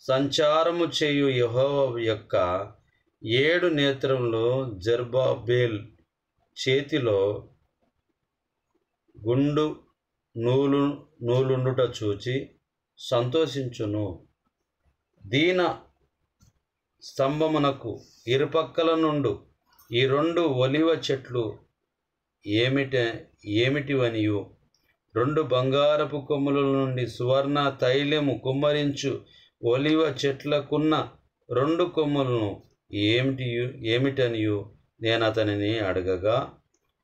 సంచారము చేయు యెహోవా యొక్క 7 నేత్రములు జెరుబ్బాబెల్ చేతిలో గుండు నూలుండుట చూచి సంతోషించును. దీన స్తంభమునకు ఇరుపక్కల నుండు ఈ 2 ఒలివ చెట్లు ఏమిటివనియు 2 బంగారపు కొమ్ముల నుండి సువర్ణ తైలము కుమ్మరించు ఒలివ చెట్లకున్న 2 కొమ్ములను ఏమిటనియు నేను అతనిని అడగగా,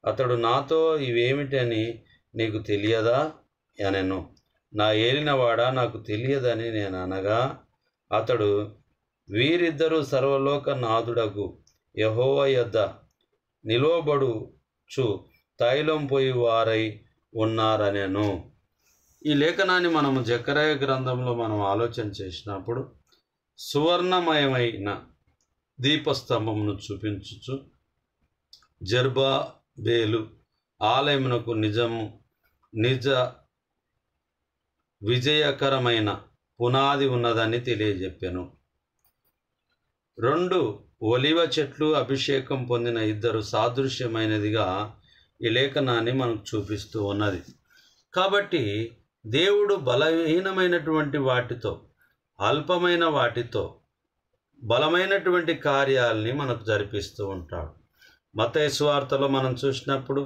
అతడు నాతో, ఇవేమిటని నీకు తెలియదా అనెను. నా ఏలినవాడా, నాకు తెలియదని నేను అనగా, అతడు, వీరిద్దరూ సర్వలోక నాథుడగు యెహోవా యొద్ద నిలువబడుచు తైలం పోయి వారై ఉన్నారనెను. ఈ లేఖనాన్ని మనము జకర్యా గ్రంథంలో మనం ఆలోచన చేసినప్పుడు సువర్ణమయమైన దీపస్తంభమును చూపించుచు జెరుబ్బాబెలు ఆలయమునకు నిజ విజయకరమైన పునాది ఉన్నదని తెలియజెప్పాను. 2 ఒలివ చెట్లు అభిషేకం పొందిన 2 సాదృశ్యమైనదిగా ఈ లేఖనాన్ని మనకు చూపిస్తూ ఉన్నది. కాబట్టి దేవుడు బలహీనమైనటువంటి వాటితో, అల్పమైన వాటితో బలమైనటువంటి కార్యాలని మనకు జరిపిస్తూ ఉంటాడు. మత్తయి సువార్తలో మనం చూసినప్పుడు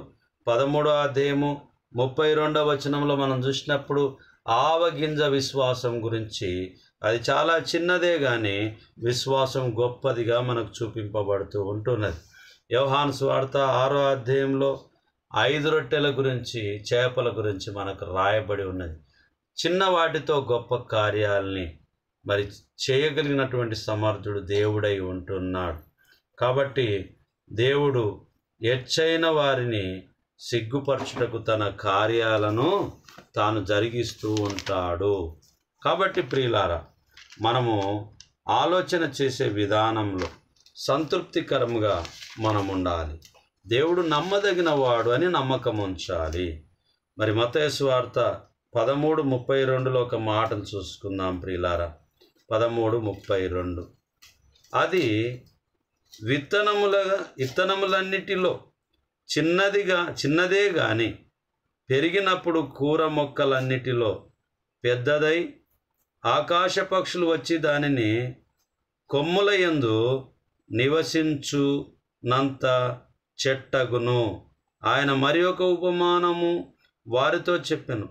13వ అధ్యాయము 32వ వచనంలో మనం చూసినప్పుడు ఆవగింజ విశ్వాసం గురించి, అది చాలా చిన్నదే కానీ విశ్వాసం గొప్పదిగా మనకు చూపింపబడుతూ ఉంటున్నది. యోహాను సువార్త 6వ అధ్యాయంలో 5 రొట్టెల గురించి, చేపల గురించి మనకు రాయబడి ఉన్నది. చిన్న వాటితో గొప్ప కార్యాలని మరి చేయగలిగినటువంటి సమర్థుడు దేవుడై ఉంటున్నాడు. కాబట్టి దేవుడు ఎచ్చైన వారిని సిగ్గుపరచుటకు తన కార్యాలను తాను జరిగిస్తూ ఉంటాడు. కాబట్టి ప్రియులారా, మనము ఆలోచన చేసే విధానంలో సంతృప్తికరముగా మనం ఉండాలి. దేవుడు నమ్మదగిన వాడు అని నమ్మకం ఉంచాలి. మరి మత్తయి సువార్త 13:32లో ఒక మాటను చూసుకుందాం ప్రియులారా. 13:32 అది విత్తనములన్నిటిలో చిన్నదే గాని పెరిగినప్పుడు కూర మొక్కలన్నిటిలో పెద్దదై ఆకాశ పక్షులు వచ్చి దానిని కొమ్ముల యందు నివసించునంత చెట్టగును. ఆయన మరి ఒక ఉపమానము వారితో చెప్పెను.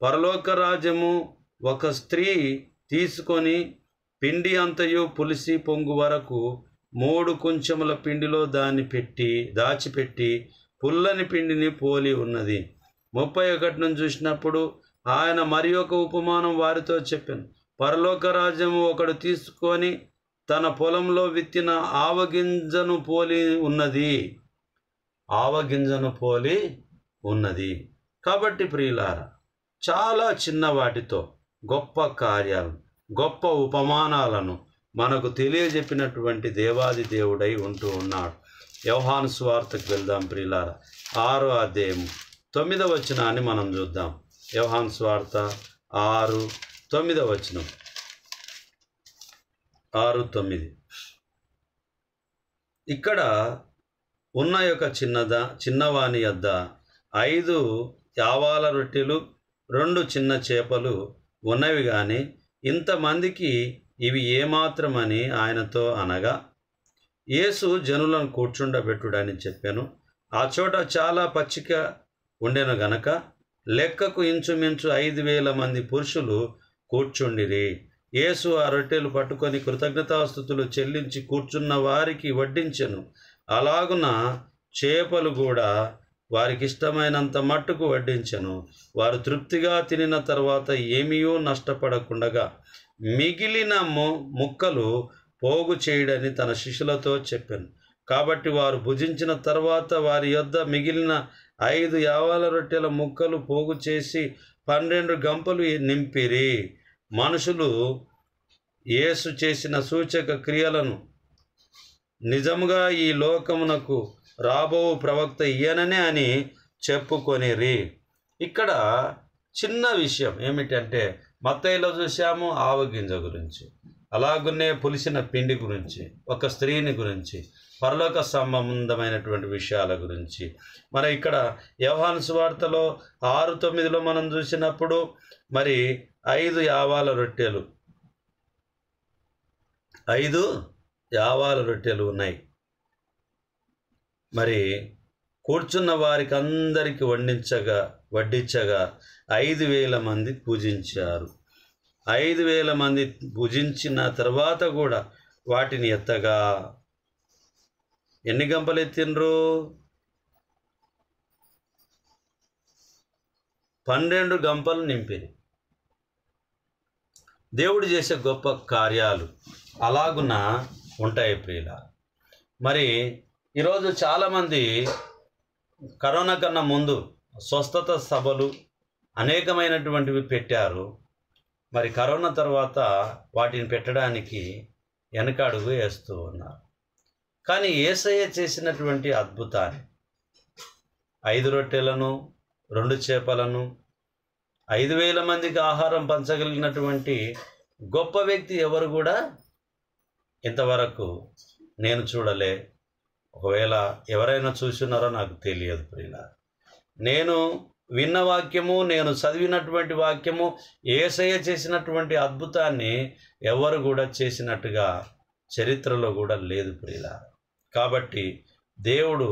పరలోక రాజ్యము ఒక స్త్రీ తీసుకొని పిండి అంతయు పులిసి పొంగు వరకు 3 కుంచెముల పిండిలో దాచిపెట్టి పుల్లని పిండిని పోలి ఉన్నది. 31 చూసినప్పుడు ఆయన మరి ఒక ఉపమానం వారితో చెప్పాను. పరలోక రాజ్యము ఒకడు తీసుకొని తన పొలంలో విత్తిన ఆవగింజను పోలి ఉన్నది. కాబట్టి ప్రియులారా, చాలా చిన్న వాటితో గొప్ప కార్యాలు, గొప్ప ఉపమానాలను మనకు తెలియజెప్పినటువంటి దేవాది దేవుడై ఉంటూ ఉన్నాడు. యోహాను సువార్తకు వెళ్దాం ప్రియులారా. 6వ అధ్యాయం 9వ వచనాన్ని మనం చూద్దాం. యోహాను సువార్త 6:9 వచనం. 6:9 ఇక్కడ ఉన్న యొక్క చిన్నవాని యొద్ద 5 యావాల రొట్టెలు 2 చిన్న చేపలు ఉన్నవి కానీ ఇంతమందికి ఇవి ఏమాత్రమని ఆయనతో అనగా, యేసు జనులను కూర్చుండబెట్టుడని చెప్పాను. ఆ చోట చాలా పచ్చిక ఉండెను గనక లెక్కకు ఇంచుమించు 5,000 మంది పురుషులు కూర్చుండిరి. యేసు ఆ రొట్టెలు పట్టుకొని కృతజ్ఞతాస్తుతులు చెల్లించి కూర్చున్న వారికి వడ్డించెను. అలాగున చేపలు కూడా వారికి ఇష్టమైనంత మట్టుకు వడ్డించెను. వారు తృప్తిగా తినిన తర్వాత ఏమీయూ నష్టపడకుండగా మిగిలిన ముక్కలు పోగు చేయడని తన శిష్యులతో చెప్పాను. కాబట్టి వారు భుజించిన తర్వాత వారి యొద్ద మిగిలిన 5 యావాల రొట్టెల ముక్కలు పోగు చేసి 12 గంపలు నింపిరి. మనుషులు యేసు చేసిన సూచక క్రియలను నిజముగా ఈ లోకమునకు రాబో ప్రవక్త ఈయననే అని చెప్పుకొనిరి. ఇక్కడ చిన్న విషయం ఏమిటంటే, మత్తయిలో చూసాము ఆవగింజ గురించి, అలాగునే పులిసిన పిండి గురించి, ఒక స్త్రీని గురించి, పరలోక సంబంధమైనటువంటి విషయాల గురించి. మరి ఇక్కడ యోహాను సువార్తలో 6:9 మనం చూసినప్పుడు మరి 5 యావాల రొట్టెలు 5 యావాల రొట్టెలు ఉన్నాయి. మరి కూర్చున్న వారికి అందరికి వడ్డించగా 5,000 మంది పూజించారు. 5,000 మంది పూజించిన తర్వాత కూడా వాటిని ఎత్తగా ఎన్ని గంపలు ఎత్తిండ్రు? 12 గంపలు నింపిరి. దేవుడు చేసే గొప్ప కార్యాలు అలాగున ఉంటాయి ప్రియుల. మరి ఈరోజు చాలామంది కరోనా కన్నా ముందు స్వస్థత సభలు అనేకమైనటువంటివి పెట్టారు. మరి కరోనా తర్వాత వాటిని పెట్టడానికి వెనకడుగు వేస్తూ ఉన్నారు. కానీ యేసయ్య చేసినటువంటి అద్భుతాన్ని 5 రొట్టెలను 2 చేపలను 5,000 మందికి ఆహారం పంచగలిగినటువంటి గొప్ప వ్యక్తి ఎవరు కూడా ఇంతవరకు నేను చూడలే. ఒకవేళ ఎవరైనా చూస్తున్నారో నాకు తెలియదు ప్రియుల. నేను విన్న వాక్యము, నేను చదివినటువంటి వాక్యము, యేసయ్య చేసినటువంటి అద్భుతాన్ని ఎవరు కూడా చేసినట్టుగా చరిత్రలో కూడా లేదు ప్రియుల. కాబట్టి దేవుడు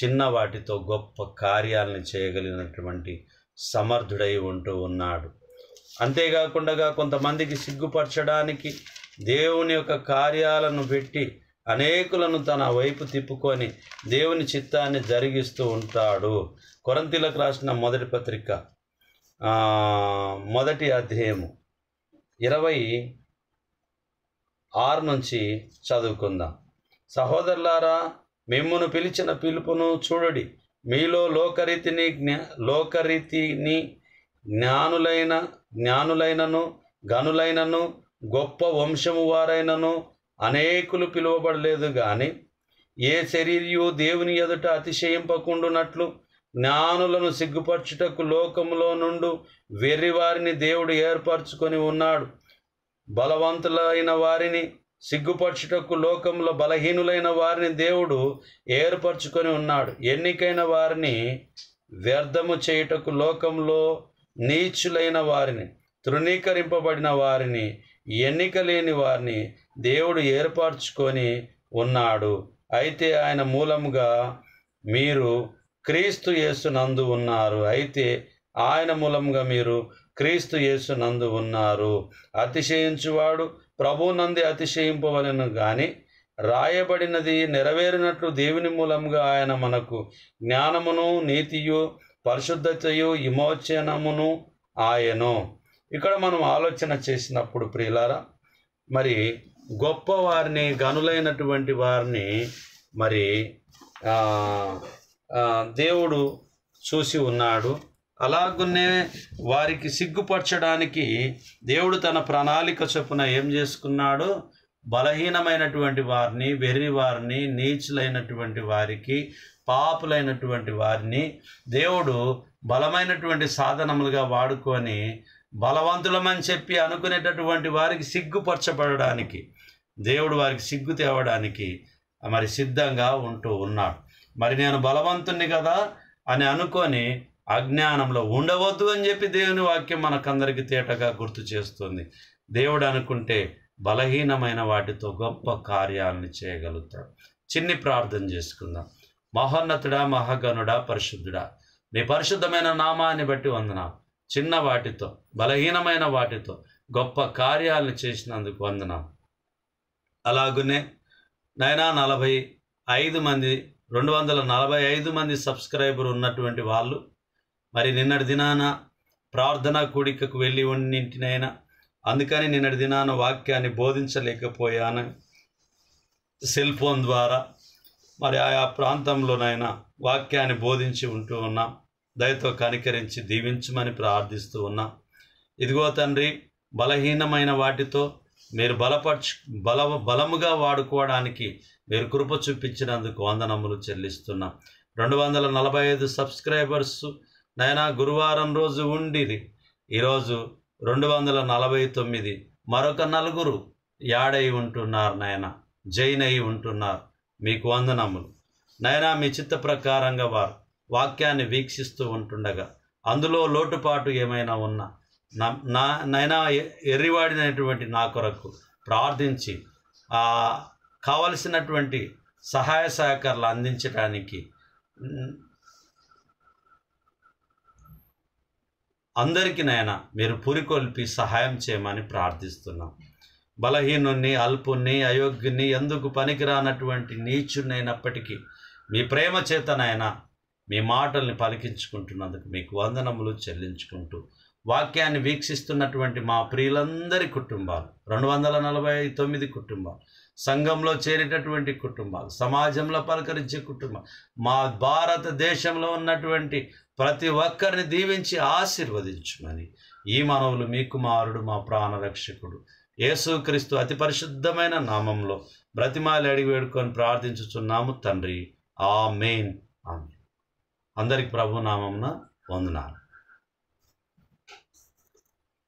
చిన్న వాటితో గొప్ప కార్యాలను చేయగలిగినటువంటి సమర్థుడై ఉంటూ ఉన్నాడు. అంతేకాకుండా కొంతమందికి సిగ్గుపరచడానికి దేవుని యొక్క కార్యాలను పెట్టి అనేకులను తన వైపు తిప్పుకొని దేవుని చిత్తాన్ని జరిగిస్తూ ఉంటాడు. కొరింథీయులకు రాసిన మొదటి పత్రిక 1వ అధ్యాయము 26 నుంచి చదువుకుందాం. సహోదరులారా, మిమ్మును పిలిచిన పిలుపును చూడుడి. మీలో లోకరీతిని జ్ఞానులైనను గనులైనను గొప్ప వంశము వారైనను అనేకులు పిలువబడలేదు. కానీ ఏ శరీరియు దేవుని ఎదుట అతిశయింపకుండునట్లు జ్ఞానులను సిగ్గుపరచుటకు లోకములో నుండి వెర్రివారిని దేవుడు ఏర్పరచుకొని ఉన్నాడు. బలవంతులైన వారిని సిగ్గుపరచుటకు లోకంలో బలహీనులైన వారిని దేవుడు ఏర్పరచుకొని ఉన్నాడు. ఎన్నికైన వారిని వ్యర్థము చేయుటకు లోకంలో నీచులైన వారిని, తృణీకరింపబడిన వారిని, ఎన్నిక లేని వారిని దేవుడు ఏర్పరచుకొని ఉన్నాడు. అయితే ఆయన మూలముగా మీరు క్రీస్తు యేసునందు ఉన్నారు. క్రీస్తు యేసునందు ఉన్నారు. అతిశయించువాడు ప్రభువునందే అతిశయింపవలెను. కానీ రాయబడినది నెరవేరినట్లు దేవుని మూలముగా ఆయన మనకు జ్ఞానమును, నీతియు, పరిశుద్ధతయు, విమోచనమును ఆయను. ఇక్కడ మనం ఆలోచన చేసినప్పుడు ప్రియులారా, మరి గొప్ప వారిని, గనులైనటువంటి వారిని మరి దేవుడు చూసి ఉన్నాడు. అలాగునే వారికి సిగ్గుపరచడానికి దేవుడు తన ప్రణాళిక చొప్పున ఏం చేసుకున్నాడు? బలహీనమైనటువంటి వారిని, వెర్రి వారిని, నీచులైనటువంటి వారికి, పాపులైనటువంటి వారిని దేవుడు బలమైనటువంటి సాధనములుగా వాడుకొని బలవంతులమని చెప్పి అనుకునేటటువంటి వారికి సిగ్గుపరచబడడానికి దేవుడు వారికి సిగ్గు తేవడానికి మరి సిద్ధంగా ఉంటూ ఉన్నాడు. మరి నేను బలవంతుణ్ణి కదా అని అనుకొని అజ్ఞానంలో ఉండవద్దు అని చెప్పి దేవుని వాక్యం మనకందరికీ తేటగా గుర్తు చేస్తుంది. దేవుడు అనుకుంటే బలహీనమైన వాటితో గొప్ప కార్యాలను చేయగలుగుతాడు. చిన్ని ప్రార్థన చేసుకుందాం. మహోన్నతుడా, మహాగణుడా, పరిశుద్ధుడా, నీ పరిశుద్ధమైన నామాన్ని బట్టి వందనాలు. చిన్న వాటితో, బలహీనమైన వాటితో గొప్ప కార్యాలను చేసినందుకు వందనాలు. అలాగునే నైనా 245 మంది సబ్స్క్రైబర్ ఉన్నటువంటి వాళ్ళు మరి నిన్నటి దినాన ప్రార్థనా కూడికకు వెళ్ళి ఉన్నింటినైనా, అందుకని నిన్నటి దినాన వాక్యాన్ని బోధించలేకపోయాను. సెల్ ఫోన్ ద్వారా మరి ఆయా ప్రాంతంలోనైనా వాక్యాన్ని బోధించి ఉంటూ ఉన్నాం. దయతో కనికరించి దీవించమని ప్రార్థిస్తూ ఉన్నాం. ఇదిగో తండ్రి, బలహీనమైన వాటితో మీరు బలముగా వాడుకోవడానికి మీరు కృప చూపించినందుకు వందనములు చెల్లిస్తున్నాం. 245 సబ్స్క్రైబర్స్ నైనా గురువారం రోజు ఉండిరి. ఈరోజు 249, మరొక 4 యాడై ఉంటున్నారు నాయన, జైన్ అయి ఉంటున్నారు. మీకు వందనములు నాయనా. మీ చిత్త ప్రకారంగా వారు వాక్యాన్ని వీక్షిస్తూ ఉంటుండగా అందులో లోటుపాటు ఏమైనా ఉన్నా నైనా ఎర్రివాడినటువంటి నా కొరకు ప్రార్థించి కావలసినటువంటి సహాయ సహకారాలు అందించడానికి అందరికీ నాయన మీరు పురికొల్పి సహాయం చేయమని ప్రార్థిస్తున్నాం. బలహీనుణ్ణి, అల్పుణ్ణి, అయోగ్యుని, ఎందుకు పనికిరానటువంటి నీచునైనప్పటికీ మీ ప్రేమ చేత నాయన మీ మాటల్ని పలికించుకుంటున్నందుకు మీకు వందనములు చెల్లించుకుంటూ వాక్యాన్ని వీక్షిస్తున్నటువంటి మా ప్రియులందరి కుటుంబాలు, 249 కుటుంబాలు, సంఘంలో చేరేటటువంటి కుటుంబాలు, సమాజంలో పలకరించే కుటుంబాలు, మా భారతదేశంలో ఉన్నటువంటి ప్రతి ఒక్కరిని దీవించి ఆశీర్వదించుమని ఈ మనవులు మీ కుమారుడు మా ప్రాణరక్షకుడు యేసుక్రీస్తు అతి పరిశుద్ధమైన నామంలో బ్రతిమాలి అడిగి వేడుకొని ప్రార్థించుచున్నాము తండ్రి. ఆమేన్. ఆమేన్. అందరికి ప్రభు నామమున వందనాలు.